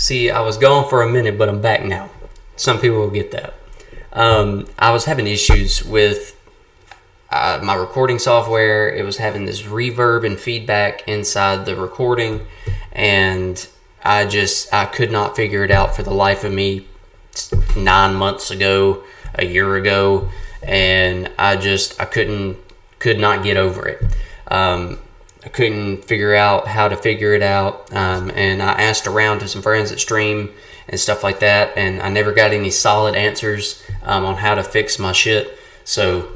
See, I was gone for a minute, but I'm back now. Some people will get that. I was having issues with my recording software. It was having this reverb and feedback inside the recording, and I could not figure it out for the life of me 9 months ago, a year ago, and I could not get over it. I couldn't figure out how to figure it out, and I asked around to some friends that stream and stuff like that, and I never got any solid answers on how to fix my shit. So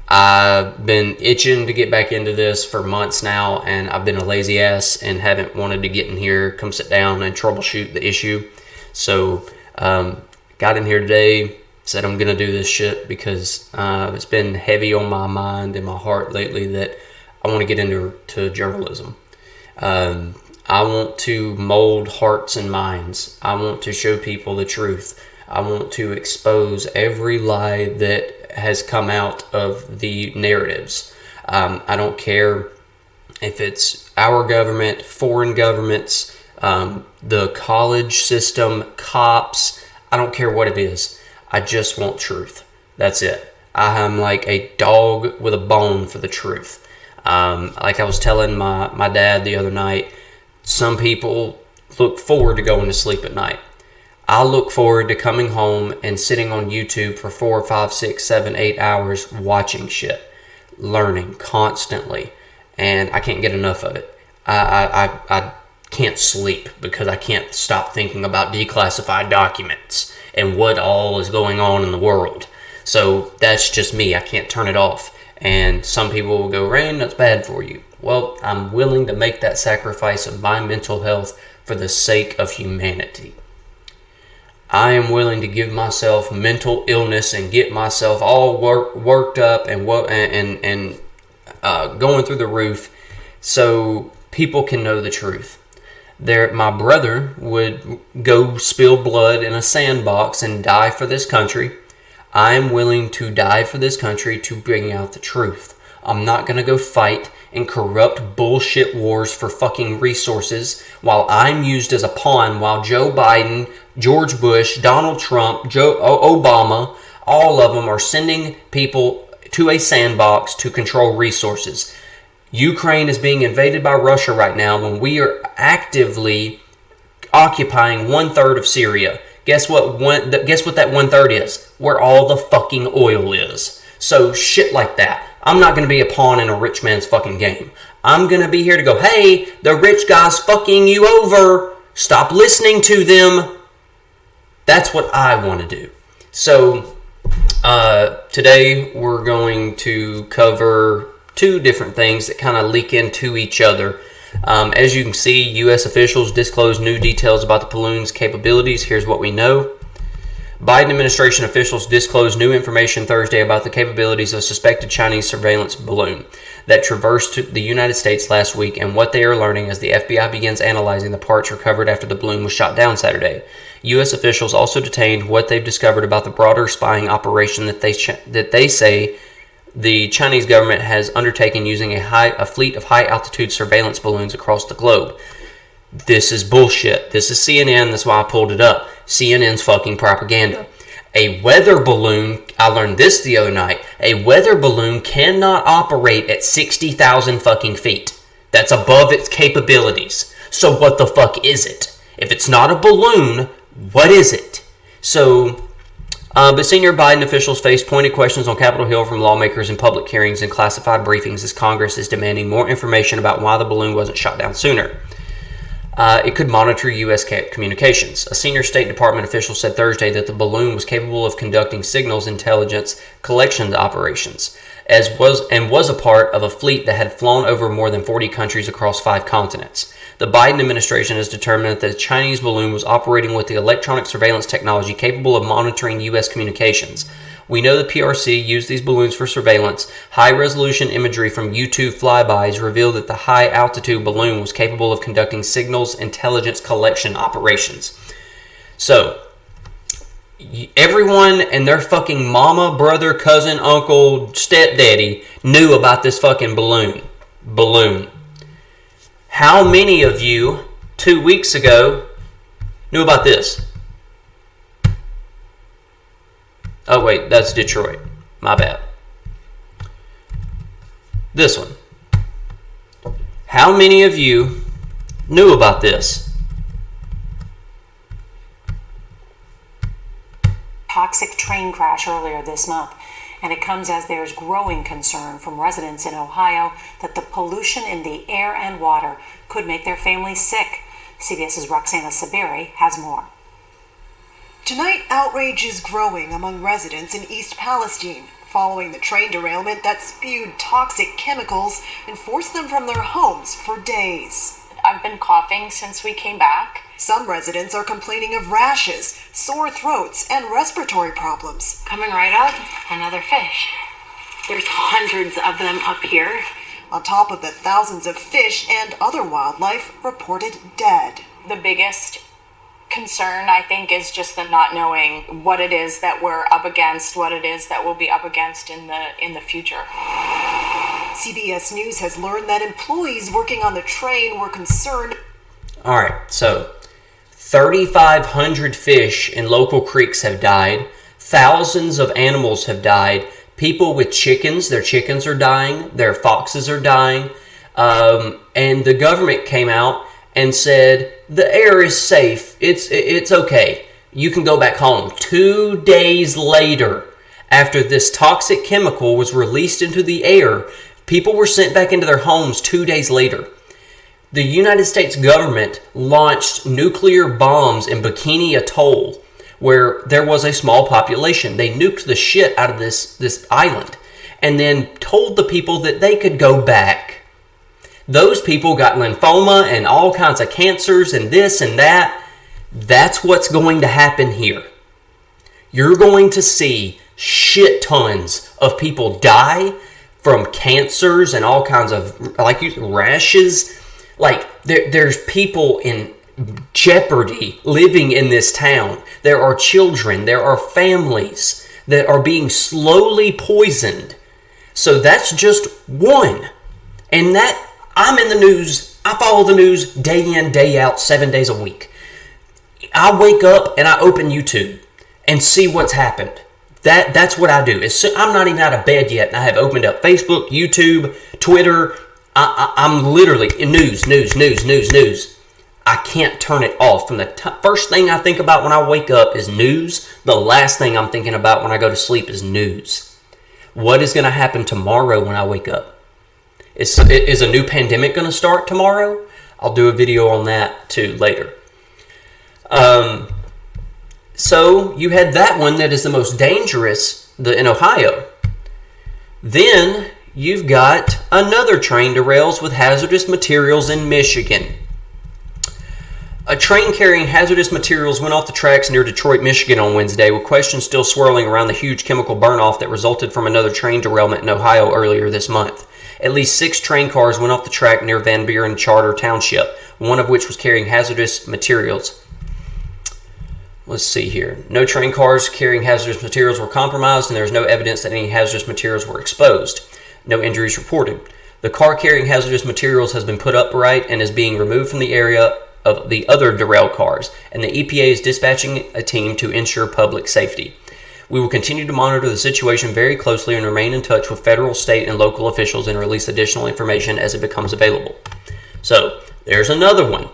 I've been itching to get back into this for months now, and I've been a lazy ass and haven't wanted to get in here, come sit down and troubleshoot the issue. So got in here today, said I'm gonna do this shit because it's been heavy on my mind and my heart lately that I want to get into journalism. I want to mold hearts and minds. I want to show people the truth. I want to expose every lie that has come out of the narratives. I don't care if it's our government, foreign governments, the college system, cops. I don't care what it is. I just want truth. That's it. I am like a dog with a bone for the truth. Like I was telling my dad the other night, some people look forward to going to sleep at night. I look forward to coming home and sitting on YouTube for 4, 5, 6, 7, 8 hours watching shit, learning constantly, and I can't get enough of it. I can't sleep because I can't stop thinking about declassified documents and what all is going on in the world. So that's just me. I can't turn it off. And some people will go, Rain, that's bad for you. Well, I'm willing to make that sacrifice of my mental health for the sake of humanity. I am willing to give myself mental illness and get myself all worked up and going through the roof so people can know the truth. My brother would go spill blood in a sandbox and die for this country. I am willing to die for this country to bring out the truth. I'm not going to go fight in corrupt bullshit wars for fucking resources while I'm used as a pawn while Joe Biden, George Bush, Donald Trump, Obama, all of them are sending people to a sandbox to control resources. Ukraine is being invaded by Russia right now when we are actively occupying 1/3 of Syria. Guess what that 1/3 is? Where all the fucking oil is. So shit like that. I'm not going to be a pawn in a rich man's fucking game. I'm going to be here to go, hey, the rich guy's fucking you over. Stop listening to them. That's what I want to do. So today we're going to cover two different things that kind of leak into each other. As you can see, U.S. officials disclose new details about the balloon's capabilities. Here's what we know. Biden administration officials disclosed new information Thursday about the capabilities of a suspected Chinese surveillance balloon that traversed the United States last week and what they are learning as the FBI begins analyzing the parts recovered after the balloon was shot down Saturday. U.S. officials also detained what they've discovered about the broader spying operation that they say the Chinese government has undertaken using a fleet of high-altitude surveillance balloons across the globe. This is bullshit. This is CNN. That's why I pulled it up. CNN's fucking propaganda. A weather balloon, I learned this the other night, a weather balloon cannot operate at 60,000 fucking feet. That's above its capabilities. So what the fuck is it? If it's not a balloon, what is it? So, but senior Biden officials face pointed questions on Capitol Hill from lawmakers in public hearings and classified briefings as Congress is demanding more information about why the balloon wasn't shot down sooner. It could monitor U.S. communications. A senior State Department official said Thursday that the balloon was capable of conducting signals intelligence collection operations, was a part of a fleet that had flown over more than 40 countries across 5 continents. The Biden administration has determined that the Chinese balloon was operating with the electronic surveillance technology capable of monitoring U.S. communications. We know the PRC used these balloons for surveillance. High-resolution imagery from YouTube flybys revealed that the high-altitude balloon was capable of conducting signals intelligence collection operations. So, everyone and their fucking mama, brother, cousin, uncle, stepdaddy knew about this fucking balloon. How many of you 2 weeks ago knew about this. Oh, wait, that's Detroit. My bad. This one. How many of you knew about this? Toxic train crash earlier this month, and it comes as there's growing concern from residents in Ohio that the pollution in the air and water could make their families sick. CBS's Roxana Saberi has more. Tonight, outrage is growing among residents in East Palestine following the train derailment that spewed toxic chemicals and forced them from their homes for days. I've been coughing since we came back. Some residents are complaining of rashes, sore throats, and respiratory problems. Coming right up, another fish. There's hundreds of them up here. On top of the thousands of fish and other wildlife reported dead. The biggest concern, I think, is just the not knowing what it is that we're up against, what it is that we'll be up against in the future. CBS News has learned that employees working on the train were concerned. All right, so 3,500 fish in local creeks have died. Thousands of animals have died. People with chickens, their chickens are dying. Their foxes are dying. And the government came out and said, the air is safe. It's okay. You can go back home. 2 days later, after this toxic chemical was released into the air, people were sent back into their homes 2 days later. The United States government launched nuclear bombs in Bikini Atoll, where there was a small population. They nuked the shit out of this island and then told the people that they could go back. Those people got lymphoma and all kinds of cancers and this and that. That's what's going to happen here. You're going to see shit tons of people die from cancers and all kinds of rashes. Like there's people in jeopardy living in this town. There are children, there are families that are being slowly poisoned. So that's just one. And that I'm in the news. I follow the news day in, day out, 7 days a week. I wake up and I open YouTube and see what's happened. That's what I do. I'm not even out of bed yet, and I have opened up Facebook, YouTube, Twitter. I'm literally in news. I can't turn it off. From the first thing I think about when I wake up is news. The last thing I'm thinking about when I go to sleep is news. What is going to happen tomorrow when I wake up? Is a new pandemic going to start tomorrow? I'll do a video on that too later. So you had that one that is the most dangerous in Ohio. Then you've got another train derails with hazardous materials in Michigan. A train carrying hazardous materials went off the tracks near Detroit, Michigan on Wednesday, with questions still swirling around the huge chemical burn-off that resulted from another train derailment in Ohio earlier this month. At least 6 train cars went off the track near Van Buren Charter Township, one of which was carrying hazardous materials. Let's see here. No train cars carrying hazardous materials were compromised, and there was no evidence that any hazardous materials were exposed. No injuries reported. The car carrying hazardous materials has been put upright and is being removed from the area of the other derailed cars, and the EPA is dispatching a team to ensure public safety. We will continue to monitor the situation very closely and remain in touch with federal, state, and local officials and release additional information as it becomes available. So, there's another one.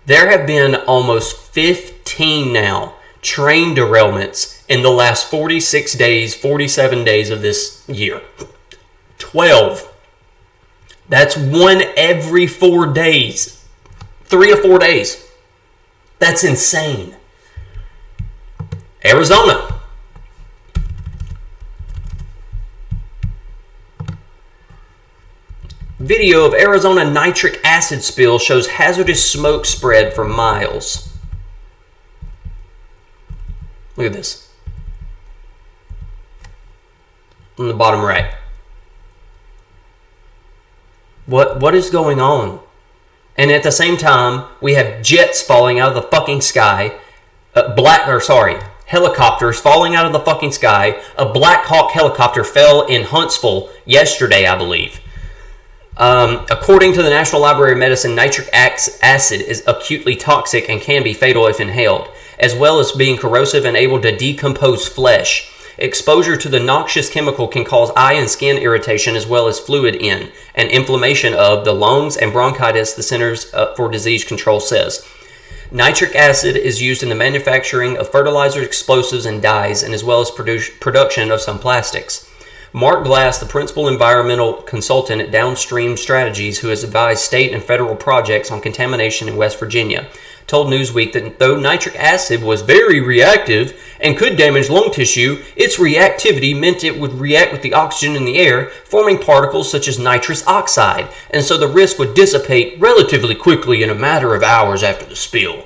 There have been almost 15 now train derailments in the last 46 days, 47 days of this year. 12. That's one every 4 days. 3 to 4 days. That's insane. Arizona. Video of Arizona nitric acid spill shows hazardous smoke spread for miles. Look at this. On the bottom right. What is going on? And at the same time, we have jets falling out of the fucking sky. Helicopters falling out of the fucking sky. A Black Hawk helicopter fell in Huntsville yesterday, I believe. According to the National Library of Medicine, nitric acid is acutely toxic and can be fatal if inhaled, as well as being corrosive and able to decompose flesh. Exposure to the noxious chemical can cause eye and skin irritation as well as fluid in and inflammation of the lungs and bronchitis, the Centers for Disease Control says. Nitric acid is used in the manufacturing of fertilizers, explosives, and dyes, and as well as production of some plastics. Mark Glass, the principal environmental consultant at Downstream Strategies, who has advised state and federal projects on contamination in West Virginia, told Newsweek that though nitric acid was very reactive and could damage lung tissue, its reactivity meant it would react with the oxygen in the air, forming particles such as nitrous oxide, and so the risk would dissipate relatively quickly in a matter of hours after the spill.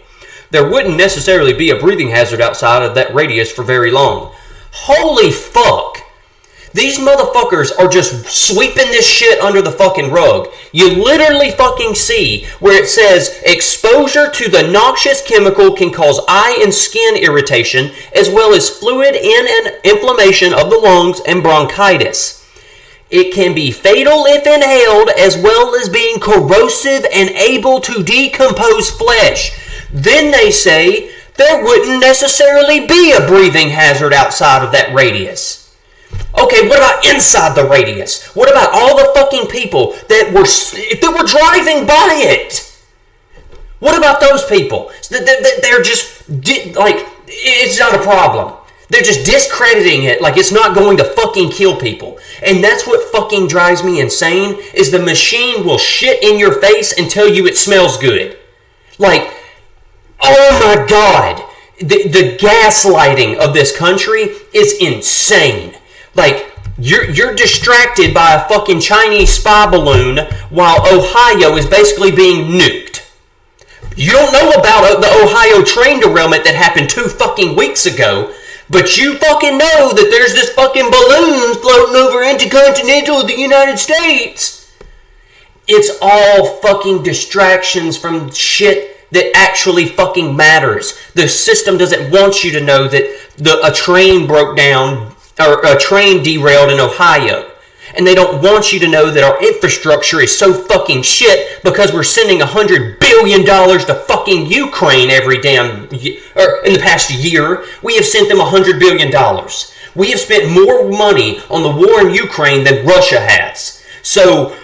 There wouldn't necessarily be a breathing hazard outside of that radius for very long. Holy fuck! These motherfuckers are just sweeping this shit under the fucking rug. You literally fucking see where it says exposure to the noxious chemical can cause eye and skin irritation as well as fluid in and inflammation of the lungs and bronchitis. It can be fatal if inhaled as well as being corrosive and able to decompose flesh. Then they say there wouldn't necessarily be a breathing hazard outside of that radius. Okay, what about inside the radius? What about all the fucking people that were driving by it? What about those people? They're just, like, it's not a problem. They're just discrediting it like it's not going to fucking kill people. And that's what fucking drives me insane, is the machine will shit in your face and tell you it smells good. Like, oh my God. The gaslighting of this country is insane. Like, you're distracted by a fucking Chinese spy balloon while Ohio is basically being nuked. You don't know about the Ohio train derailment that happened 2 fucking weeks ago, but you fucking know that there's this fucking balloon floating over intercontinental the United States. It's all fucking distractions from shit that actually fucking matters. The system doesn't want you to know that a train broke down or a train derailed in Ohio. And they don't want you to know that our infrastructure is so fucking shit because we're sending $100 billion to fucking Ukraine every damn year. Or in the past year, we have sent them $100 billion. We have spent more money on the war in Ukraine than Russia has. So,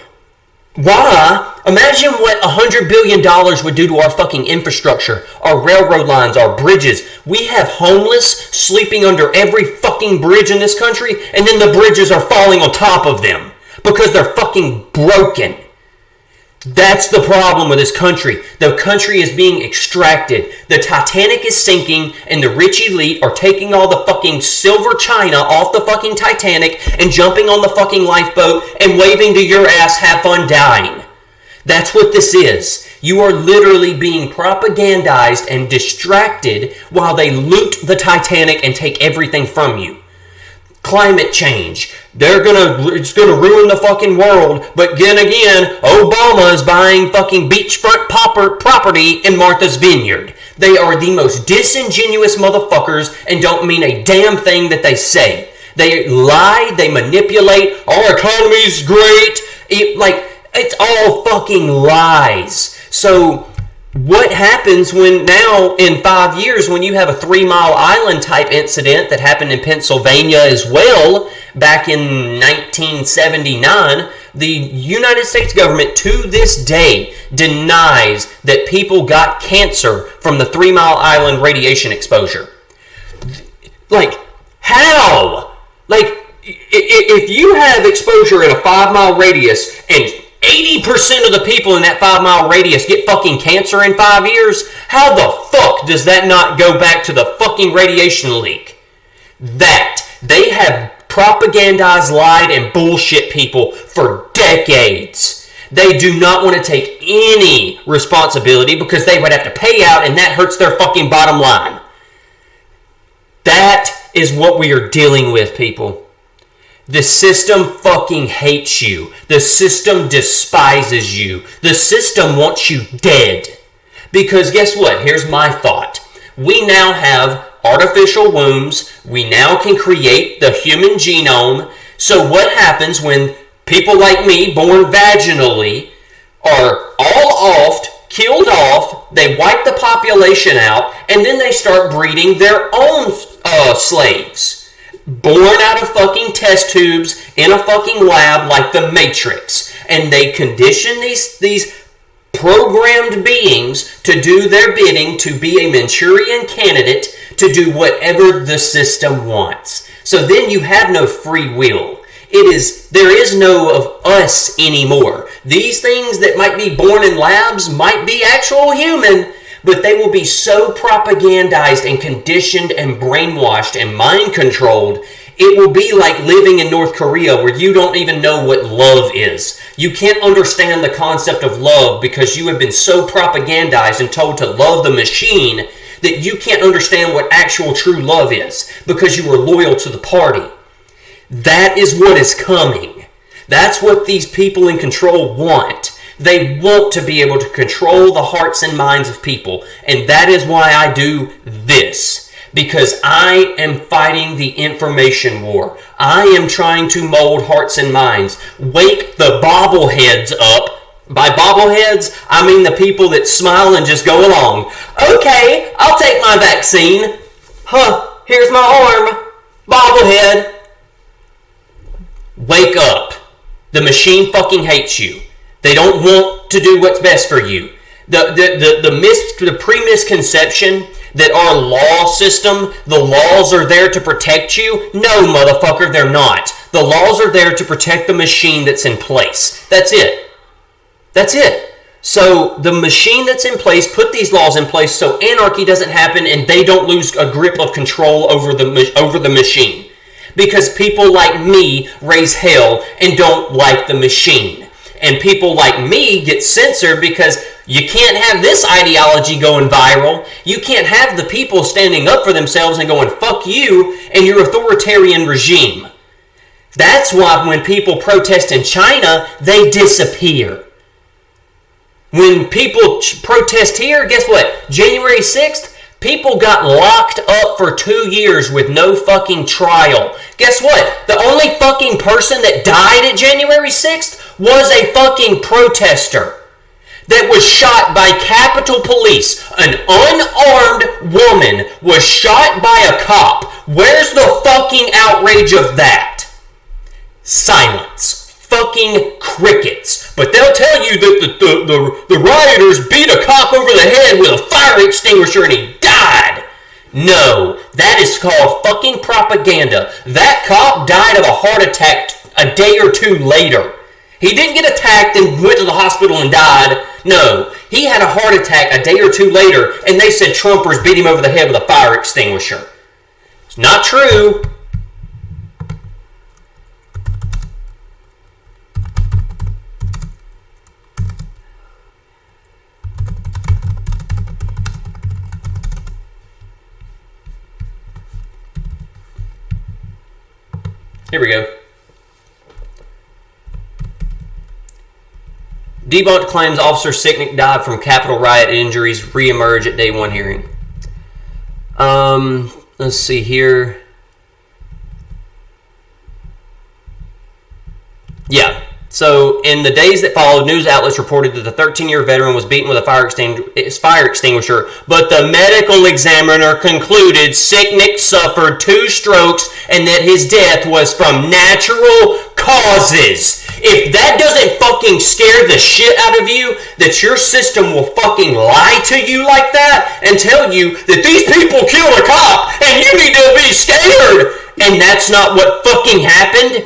why? Imagine what $100 billion would do to our fucking infrastructure, our railroad lines, our bridges. We have homeless sleeping under every fucking bridge in this country, and then the bridges are falling on top of them because they're fucking broken. That's the problem with this country. The country is being extracted. The Titanic is sinking, and the rich elite are taking all the fucking silver china off the fucking Titanic and jumping on the fucking lifeboat and waving to your ass, have fun dying. That's what this is. You are literally being propagandized and distracted while they loot the Titanic and take everything from you. Climate change. It's gonna ruin the fucking world. But then again, Obama is buying fucking beachfront property in Martha's Vineyard. They are the most disingenuous motherfuckers and don't mean a damn thing that they say. They lie, they manipulate, our economy's great. It's all fucking lies. So, what happens when now, in 5 years, when you have a 3 Mile Island type incident that happened in Pennsylvania as well, back in 1979, the United States government to this day denies that people got cancer from the 3 Mile Island radiation exposure. Like, how? Like, if you have exposure in a 5 mile radius and 80% of the people in that 5 mile radius get fucking cancer in 5 years, how the fuck does that not go back to the fucking radiation leak? That they have propagandized, lied, and bullshit people for decades. They do not want to take any responsibility because they would have to pay out and that hurts their fucking bottom line. That is what we are dealing with, people. The system fucking hates you. The system despises you. The system wants you dead. Because guess what? Here's my thought. We now have artificial wombs. We now can create the human genome. So what happens when People like me, born vaginally, are all offed, killed off, they wipe the population out, and then they start breeding their own slaves. Born out of fucking test tubes in a fucking lab like the Matrix. And they condition these programmed beings to do their bidding, to be a Manchurian candidate, to do whatever the system wants. So then you have no free will. There is no of us anymore. These things that might be born in labs might be actual human, but they will be so propagandized and conditioned and brainwashed and mind controlled, it will be like living in North Korea where you don't even know what love is. You can't understand the concept of love because you have been so propagandized and told to love the machine that you can't understand what actual true love is because you are loyal to the party. That is what is coming. That's what these people in control want. They want to be able to control the hearts and minds of people. And that is why I do this. Because I am fighting the information war. I am trying to mold hearts and minds. Wake the bobbleheads up. By bobbleheads, I mean the people that smile and just go along. Okay, I'll take my vaccine. Here's my arm. Bobblehead. Wake up. The machine fucking hates you. They don't want to do what's best for you. The pre-misconception that our law system, the laws are there to protect you. No, motherfucker, they're not. The laws are there to protect the machine that's in place. That's it. That's it. So the machine that's in place put these laws in place so anarchy doesn't happen and they don't lose a grip of control over the machine. Because people like me raise hell and don't like the machine. And people like me get censored because you can't have this ideology going viral. You can't have the people standing up for themselves and going, fuck you and your authoritarian regime. That's why when people protest in China, they disappear. When people protest here, guess what? January 6th, people got locked up for 2 years with no fucking trial. Guess what? The only fucking person that died at January 6th was a fucking protester that was shot by Capitol Police. An unarmed woman was shot by a cop. Where's the fucking outrage of that? Silence. Fucking crickets. But they'll tell you that the rioters beat a cop over the head with a fire extinguisher and he died. No, that is called fucking propaganda. That cop died of a heart attack a day or two later. He didn't get attacked and went to the hospital and died. No, he had a heart attack a day or two later and they said Trumpers beat him over the head with a fire extinguisher. It's not true. Here we go. Debunked claims Officer Sicknick died from Capitol riot injuries re-emerge at day one hearing. Let's see here. Yeah. So, in the days that followed, news outlets reported that the 13-year veteran was beaten with a fire extinguisher, but the medical examiner concluded Sicknick suffered 2 strokes and that his death was from natural causes. If that doesn't fucking scare the shit out of you, that your system will fucking lie to you like that and tell you that these people killed a cop and you need to be scared, and that's not what fucking happened,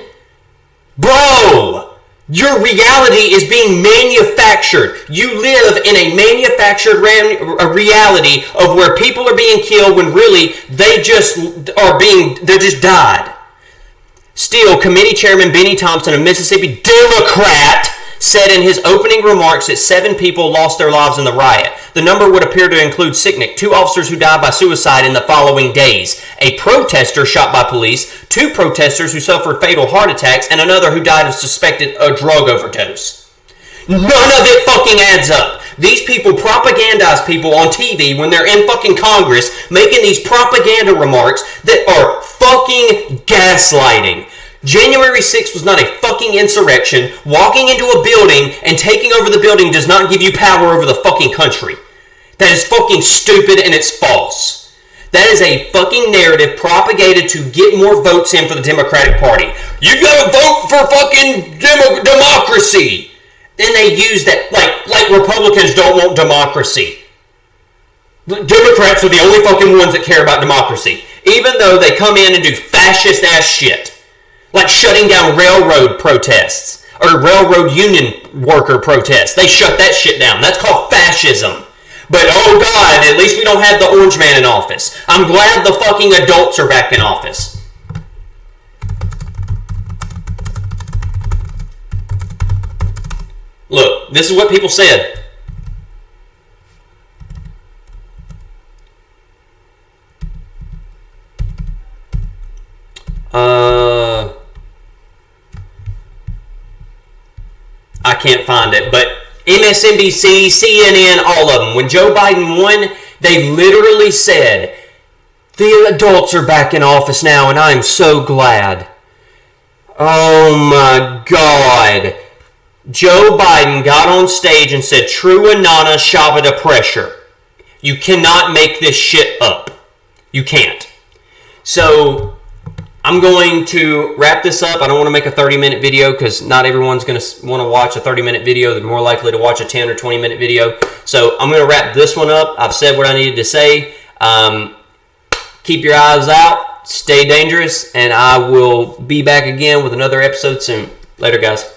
bro. Your reality is being manufactured. You live in a manufactured reality of where people are being killed when really they just died. Still, committee chairman Benny Thompson, a Mississippi Democrat, said in his opening remarks that 7 people lost their lives in the riot. The number would appear to include Sicknick, 2 officers who died by suicide in the following days, a protester shot by police, 2 protesters who suffered fatal heart attacks, and another who died of suspected drug overdose. None of it fucking adds up. These people propagandize people on TV when they're in fucking Congress making these propaganda remarks that are fucking gaslighting. January 6th was not a fucking insurrection. Walking into a building and taking over the building does not give you power over the fucking country. That is fucking stupid and it's false. That is a fucking narrative propagated to get more votes in for the Democratic Party. You gotta vote for fucking democracy. Then they use that like Republicans don't want democracy. Democrats are the only fucking ones that care about democracy. Even though they come in and do fascist ass shit. Like shutting down railroad protests. Or railroad union worker protests. They shut that shit down. That's called fascism. But oh God, at least we don't have the orange man in office. I'm glad the fucking adults are back in office. Look, this is what people said. I can't find it, but MSNBC, CNN, all of them. When Joe Biden won, they literally said, the adults are back in office now, and I'm so glad. Oh my God. Joe Biden got on stage and said, true Anana Shabada pressure. You cannot make this shit up. You can't. So I'm going to wrap this up. I don't want to make a 30-minute video because not everyone's going to want to watch a 30-minute video. They're more likely to watch a 10 or 20-minute video. So I'm going to wrap this one up. I've said what I needed to say. Keep your eyes out. Stay dangerous. And I will be back again with another episode soon. Later, guys.